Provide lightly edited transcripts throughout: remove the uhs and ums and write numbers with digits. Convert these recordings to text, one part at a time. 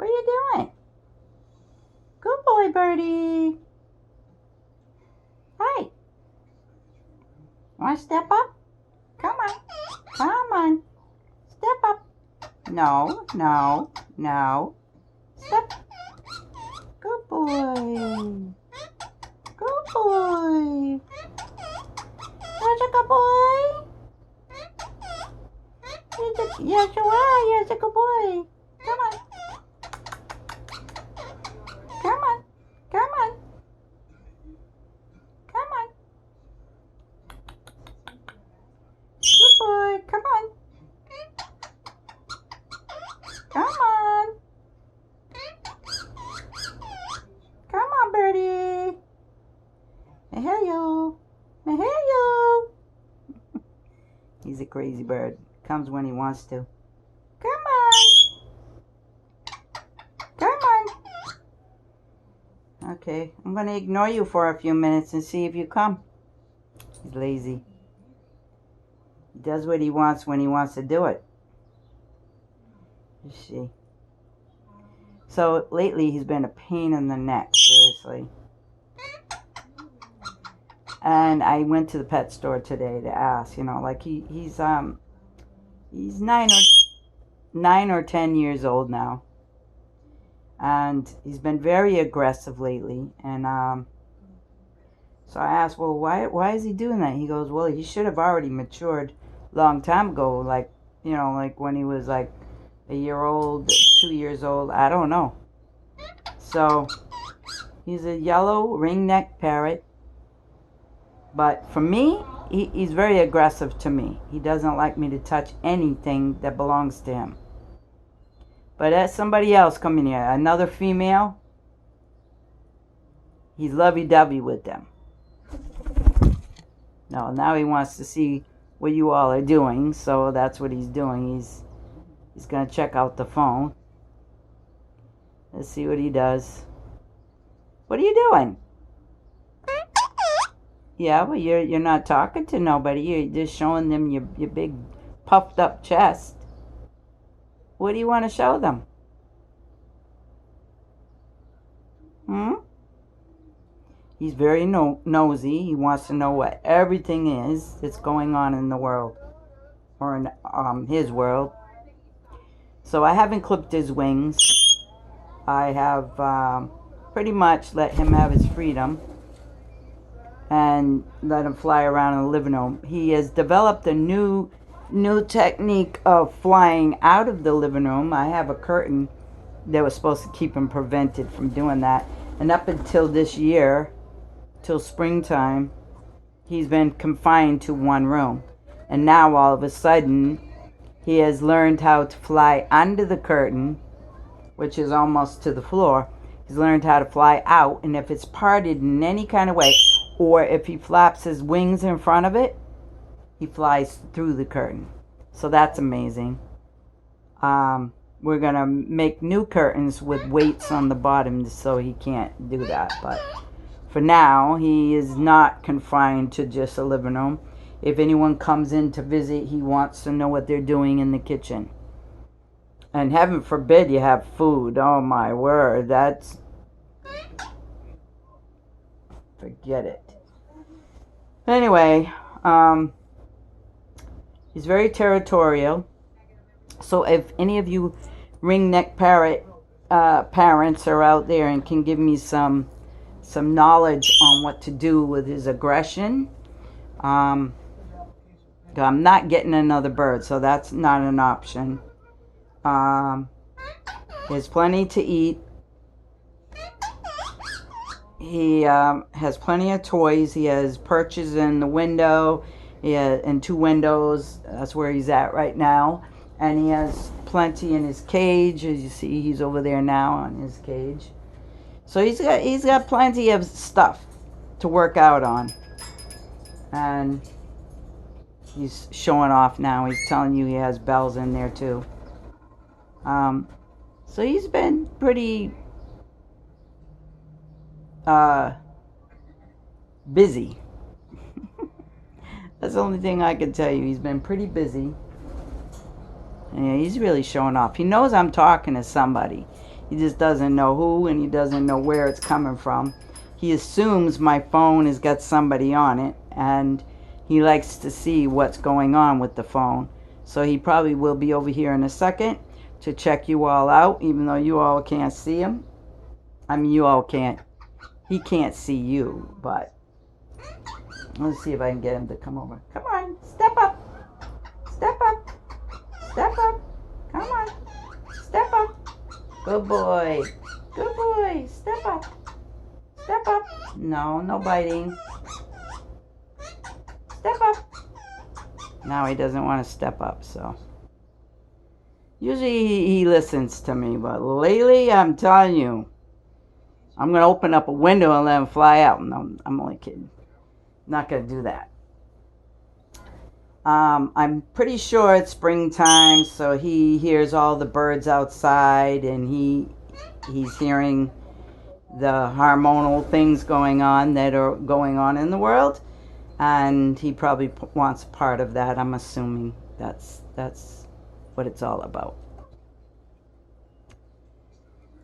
What are you doing? Good boy, birdie. Hey. Want to step up? Come on. Come on. Step up. No, no, no. Step. Good boy. Good boy. You're a good boy. Yes, you are. You're a good boy. Come on. Come on. Come on. Come on. Good boy. Come on. Come on. Come on, birdie. Mahaileyo. Mahaileyo. He's a crazy bird. Comes when he wants to. Come on. Come on. Okay, I'm going to ignore you for a few minutes and see if you come. He's lazy. He does what he wants when he wants to do it. You see. So lately he's been a pain in the neck, seriously. And I went to the pet store today to ask, you know, like he's 9 or 10 years old now. And he's been very aggressive lately. And so I asked, well, why is he doing that? He goes, well, he should have already matured a long time ago. Like, you know, like when he was like a year old, 2 years old. I don't know. So he's a yellow ring-necked parrot. But for me, he's very aggressive to me. He doesn't like me to touch anything that belongs to him. But as somebody else coming here, another female, he's lovey-dovey with them. No, now he wants to see what you all are doing, so that's what he's doing. He's going to check out the phone. Let's see what he does. What are you doing? Yeah, well, you're not talking to nobody. You're just showing them your big puffed up chest. What do you want to show them? He's very nosy. He wants to know what everything is that's going on in the world, or in his world. So I haven't clipped his wings. I have pretty much let him have his freedom and let him fly around in the living room. He has developed a new technique of flying out of the living room. I have a curtain that was supposed to keep him prevented from doing that. And up until this year, till springtime, he's been confined to one room. And now all of a sudden, he has learned how to fly under the curtain, which is almost to the floor. He's learned how to fly out, and if it's parted in any kind of way, or if he flaps his wings in front of it, he flies through the curtain. So that's amazing. We're going to make new curtains with weights on the bottom so he can't do that. But for now, he is not confined to just a living room. If anyone comes in to visit, he wants to know what they're doing in the kitchen. And heaven forbid you have food. Oh my word, that's... forget it. Anyway, he's very territorial. So if any of you ring-neck parrot parents are out there and can give me some knowledge on what to do with his aggression, I'm not getting another bird, so that's not an option. He has plenty to eat. He has plenty of toys. He has perches in the window. He has in 2 windows. That's where he's at right now. And he has plenty in his cage. As you see, he's over there now on his cage. So he's got plenty of stuff to work out on. And he's showing off now. He's telling you he has bells in there too. So he's been pretty busy. That's the only thing I can tell you. He's been pretty busy. Yeah, he's really showing off. He knows I'm talking to somebody. He just doesn't know who, and he doesn't know where it's coming from. He assumes my phone has got somebody on it, and he likes to see what's going on with the phone. So he probably will be over here in a second to check you all out, even though you all can't see him. I mean, you all can't. He can't see you, but let's see if I can get him to come over. Come on, step up. Step up. Step up. Come on. Step up. Good boy. Good boy. Step up. Step up. No, no biting. Step up. Now he doesn't want to step up, so. Usually he listens to me, but lately, I'm telling you, I'm going to open up a window and let him fly out. No, I'm only kidding. Not going to do that. I'm pretty sure it's springtime, so he hears all the birds outside, and he's hearing the hormonal things going on that are going on in the world, and he probably wants part of that. I'm assuming that's what it's all about.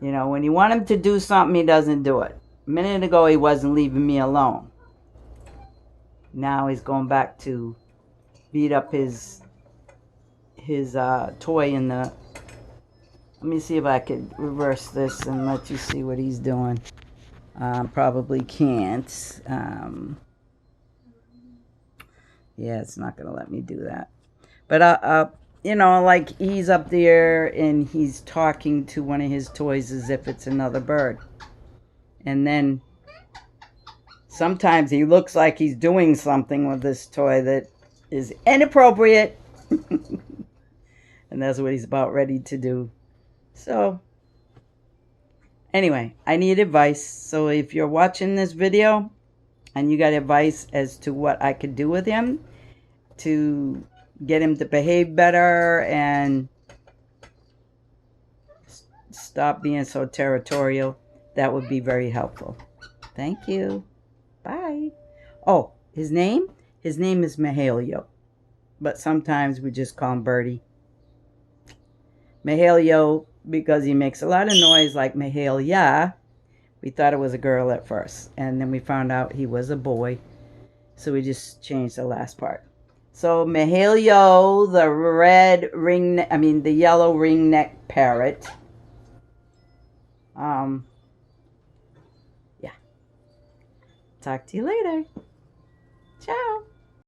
You know, when you want him to do something, he doesn't do it. A minute ago, he wasn't leaving me alone. Now he's going back to beat up his toy in the... Let me see if I could reverse this and let you see what he's doing. Probably can't. Yeah, it's not going to let me do that. But, you know, like he's up there and he's talking to one of his toys as if it's another bird. And then sometimes he looks like he's doing something with this toy that is inappropriate. And that's what he's about ready to do. So, anyway, I need advice. So if you're watching this video and you got advice as to what I could do with him to get him to behave better and stop being so territorial, that would be very helpful. Thank you. Bye. Oh, his name? His name is Mahaileyo, but sometimes we just call him Birdie. Mahaileyo, because he makes a lot of noise like Mahaileya. We thought it was a girl at first, and then we found out he was a boy, so we just changed the last part. So Mahaileyo, the yellow ringneck parrot. Yeah. Talk to you later. Ciao.